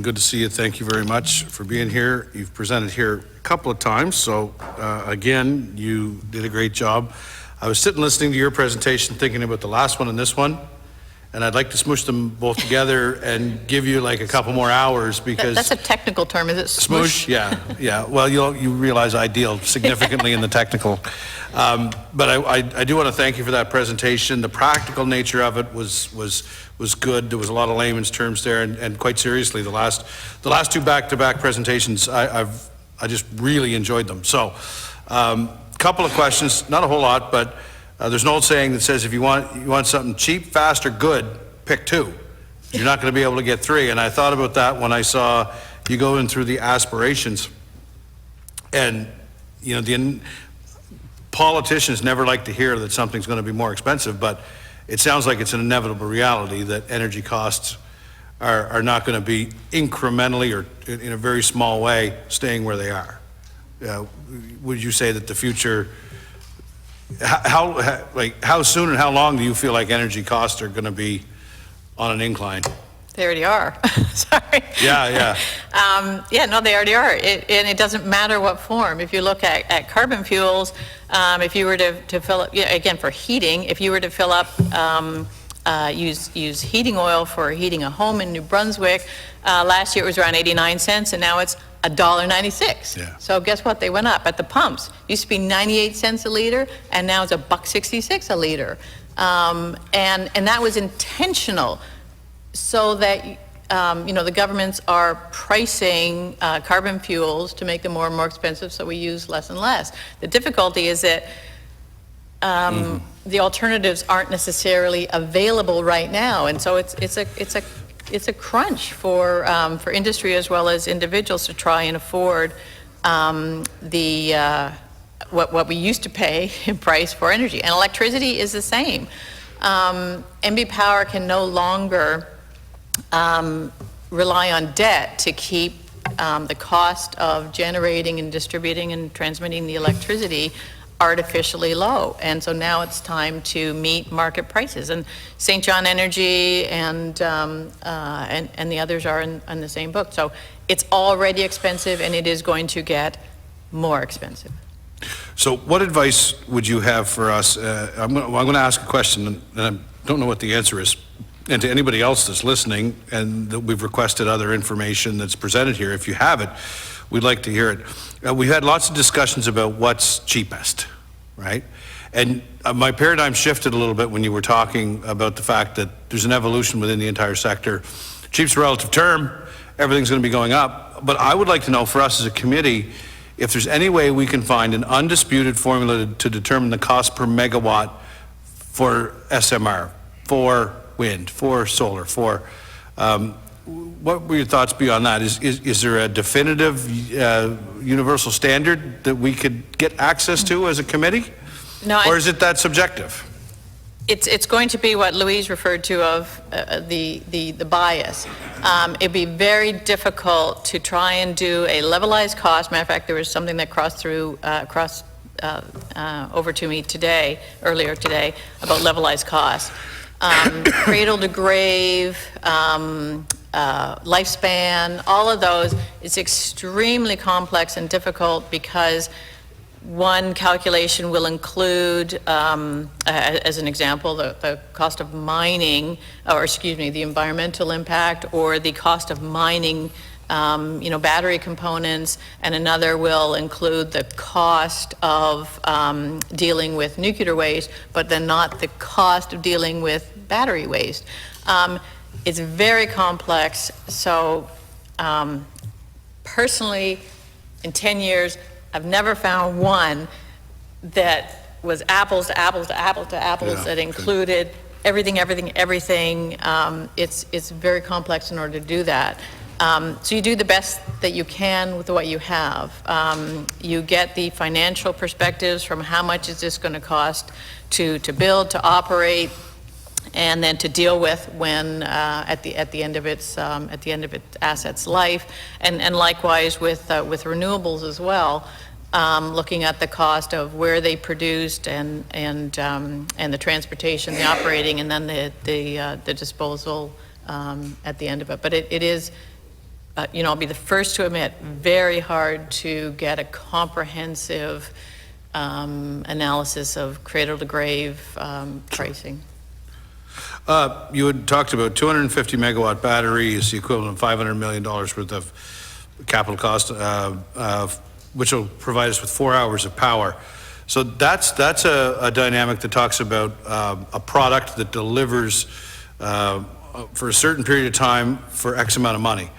good to see you. Thank you very much for being here. You've presented here a couple of times, so again, you did a great job. I was sitting listening to your presentation, thinking about the last one and this one, and I'd like to smush them both together and give you like a couple more hours because... That's a technical term, is it? Smoosh? Yeah. Well, you realize I deal significantly in the technical. But I do want to thank you for that presentation. The practical nature of it was good. There was a lot of layman's terms there, and quite seriously, the last two back-to-back presentations, I just really enjoyed them. So, couple of questions, not a whole lot, but there's an old saying that says if you want something cheap, fast, or good, pick two. You're not going to be able to get three. And I thought about that when I saw you going through the aspirations. And the politicians never like to hear that something's going to be more expensive, but it sounds like it's an inevitable reality that energy costs are not going to be incrementally or in a very small way staying where they are. Would you say that the future, how soon and how long do you feel like energy costs are going to be on an incline? They already are. Sorry. Yeah. No, they already are. And it doesn't matter what form. If you look at carbon fuels, if you were to fill up, again, for heating, if you were to fill up, use heating oil for heating a home in New Brunswick, last year it was around 89 cents, and now it's $1.96. Yeah. So guess what? They went up at the pumps. Used to be 98 cents a liter, and now it's $1.66 a liter. And that was intentional, so that the governments are pricing carbon fuels to make them more and more expensive, so we use less and less. The difficulty is that the alternatives aren't necessarily available right now, and so it's a crunch for industry as well as individuals to try and afford what we used to pay in price for energy. And electricity is the same. NB Power can no longer rely on debt to keep the cost of generating and distributing and transmitting the electricity artificially low. And so now it's time to meet market prices. And St. John Energy and the others are in the same book. So it's already expensive, and it is going to get more expensive. So what advice would you have for us? I'm going to ask a question, and I don't know what the answer is. And to anybody else that's listening, and that we've requested other information that's presented here, if you have it, we'd like to hear it. We've had lots of discussions about what's cheapest, right? And my paradigm shifted a little bit when you were talking about the fact that there's an evolution within the entire sector. Cheap's a relative term, everything's going to be going up. But I would like to know, for us as a committee, if there's any way we can find an undisputed formula to determine the cost per megawatt for SMR, for wind, for solar, for what would your thoughts be on that? Is there a definitive universal standard that we could get access to as a committee? No, or is it that subjective? It's going to be what Louise referred to of the bias. It'd be very difficult to try and do a levelized cost. Matter of fact, there was something that crossed over to me earlier today, about levelized costs. Cradle to grave, lifespan, all of those, it's extremely complex and difficult because one calculation will include, as an example, the cost of mining, or excuse me, the environmental impact, or the cost of mining battery components, and another will include the cost of dealing with nuclear waste, but then not the cost of dealing with battery waste. It's very complex, so personally, in 10 years, I've never found one that was apples to apples to apples to apples, that included everything. It's very complex in order to do that. So you do the best that you can with what you have. You get the financial perspectives from how much is this going to cost to build, to operate, and then to deal with when at the end of its asset's life, and likewise with renewables as well. Looking at the cost of where they produced and the transportation, the operating, and then the disposal at the end of it. But it is I'll be the first to admit, very hard to get a comprehensive analysis of cradle to grave pricing. You had talked about 250 megawatt battery is the equivalent of $500 million worth of capital cost, which will provide us with 4 hours of power. So that's a dynamic that talks about a product that delivers for a certain period of time for X amount of money.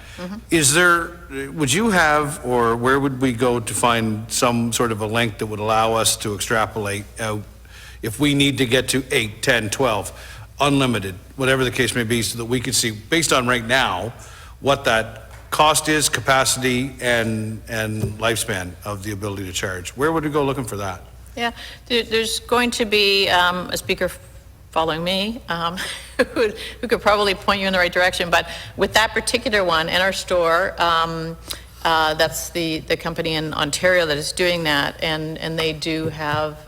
Would you have, or where would we go to find some sort of a link that would allow us to extrapolate out if we need to get to 8, 10, 12, unlimited, whatever the case may be, so that we could see, based on right now, what that cost is, capacity, and lifespan of the ability to charge? Where would we go looking for that? Yeah, there's going to be a speaker following me who could probably point you in the right direction. But with that particular one in our store, that's the company in Ontario that is doing that, and they do have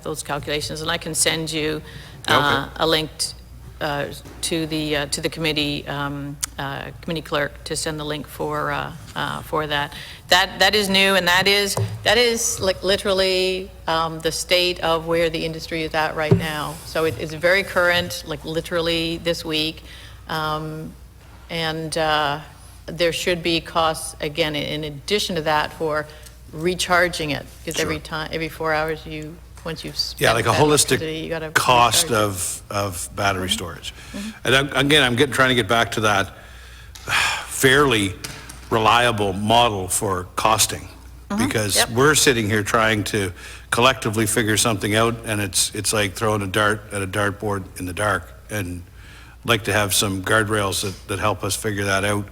those calculations, and I can send you a link to the committee committee clerk to send the link for that. That is new, and that is like literally the state of where the industry is at right now. So it is very current, like literally this week, and there should be costs again in addition to that for recharging it, because every 4 hours once you've spent like a that holistic you gotta cost recharge it. of battery storage. And I'm trying to get back to that fairly reliable model for costing, because we're sitting here trying to collectively figure something out, and it's like throwing a dart at a dartboard in the dark, and I'd like to have some guardrails that help us figure that out.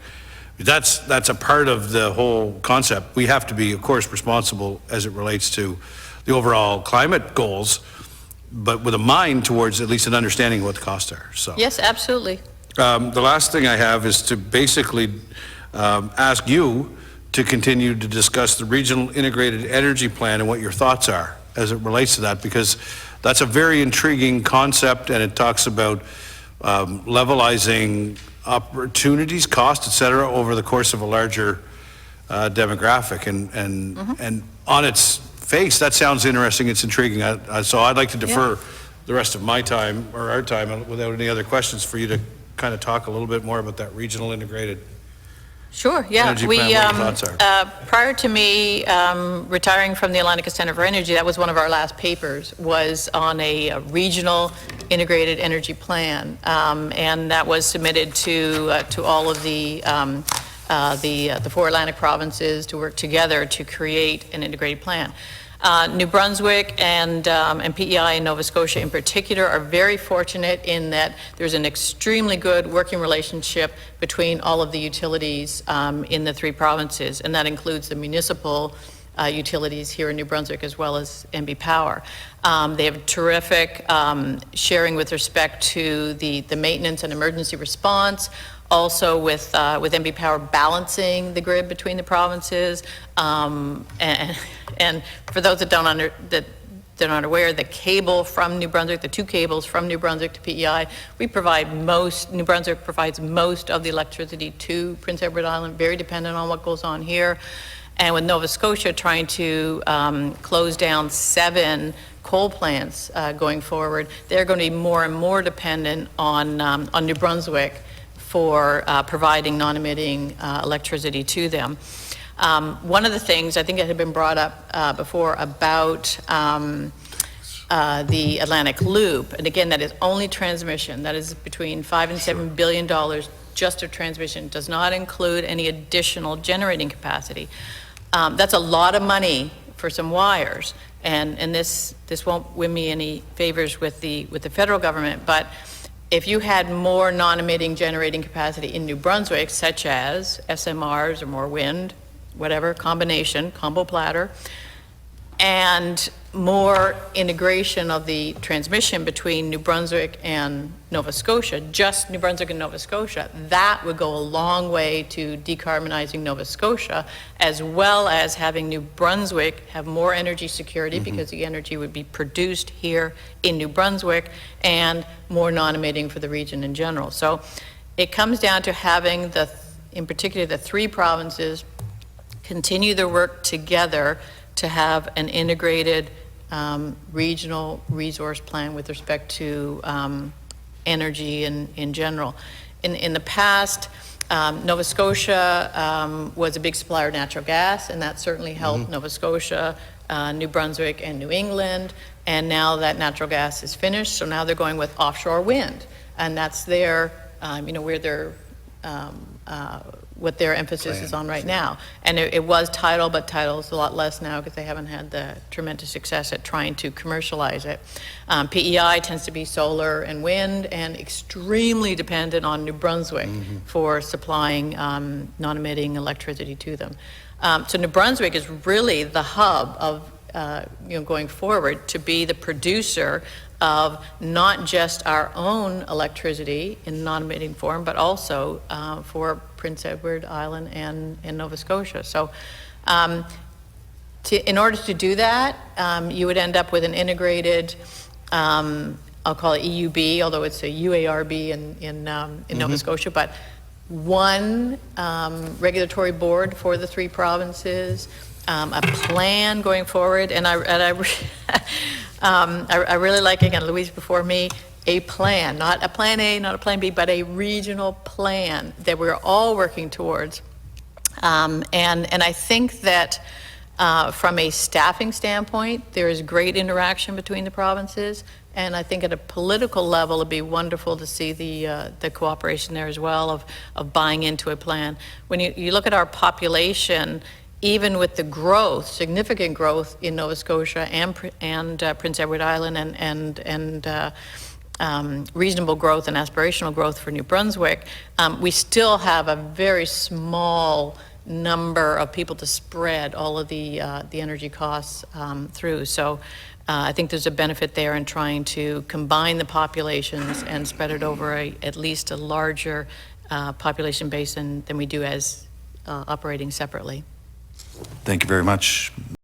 That's a part of the whole concept. We have to be, of course, responsible as it relates to the overall climate goals, but with a mind towards at least an understanding of what the costs are. So Yes, absolutely. the last thing I have is to basically ask you to continue to discuss the regional integrated energy plan and what your thoughts are as it relates to that, because that's a very intriguing concept, and it talks about levelizing opportunities, cost, et cetera, over the course of a larger demographic, and on its face, that sounds interesting. It's intriguing. So I'd like to defer the rest of my time, or our time, without any other questions, for you to kind of talk a little bit more about that regional integrated Sure, yeah. energy plan, what your thoughts are. Prior to me retiring from the Atlantica Center for Energy, that was one of our last papers, was on a regional integrated energy plan, and that was submitted to all of the 4 Atlantic provinces to work together to create an integrated plan. New Brunswick and PEI and Nova Scotia in particular are very fortunate in that there's an extremely good working relationship between all of the utilities in the 3 provinces, and that includes the municipal utilities here in New Brunswick as well as NB Power. They have terrific sharing with respect to the maintenance and emergency response, also with NB Power balancing the grid between the provinces, and for those that aren't aware, the cable from New Brunswick, the 2 cables from New Brunswick to PEI, New Brunswick provides most of the electricity to Prince Edward Island, very dependent on what goes on here. And with Nova Scotia trying to close down 7 coal plants going forward, they're going to be more and more dependent on New Brunswick for providing non-emitting electricity to them. One of the things I think that had been brought up before about the Atlantic Loop, and again, that is only transmission. That is between $5 and $7 billion just of transmission. Does not include any additional generating capacity. That's a lot of money for some wires, and this won't win me any favors with the federal government, but if you had more non-emitting generating capacity in New Brunswick, such as SMRs or more wind, whatever, combo platter, and more integration of the transmission between New Brunswick and Nova Scotia, just New Brunswick and Nova Scotia, that would go a long way to decarbonizing Nova Scotia, as well as having New Brunswick have more energy security because the energy would be produced here in New Brunswick, and more non-emitting for the region in general. So it comes down to having in particular, the three provinces continue their work together to have an integrated regional resource plan with respect to energy in general. In the past, Nova Scotia was a big supplier of natural gas, and that certainly helped Nova Scotia, New Brunswick, and New England. And now that natural gas is finished, so now they're going with offshore wind, and that's their, where they're, what their emphasis is on right now. And it was tidal, but tidal is a lot less now because they haven't had the tremendous success at trying to commercialize it. PEI tends to be solar and wind, and extremely dependent on New Brunswick for supplying non-emitting electricity to them. So New Brunswick is really the hub of going forward to be the producer of not just our own electricity in non-emitting form, but also for Prince Edward Island and Nova Scotia. So in order to do that, you would end up with an integrated, I'll call it EUB, although it's a UARB in Nova Scotia, but one regulatory board for the three provinces, a plan going forward, and I really like, again, Louise before me, a plan, not a plan A, not a plan B, but a regional plan that we're all working towards. And I think that from a staffing standpoint, there is great interaction between the provinces, and I think at a political level, it'd be wonderful to see the cooperation there as well of buying into a plan. When you look at our population, even with the growth, significant growth in Nova Scotia and Prince Edward Island and reasonable growth and aspirational growth for New Brunswick, we still have a very small number of people to spread all of the energy costs through. So I think there's a benefit there in trying to combine the populations and spread it over at least a larger population base than we do as operating separately. Thank you very much.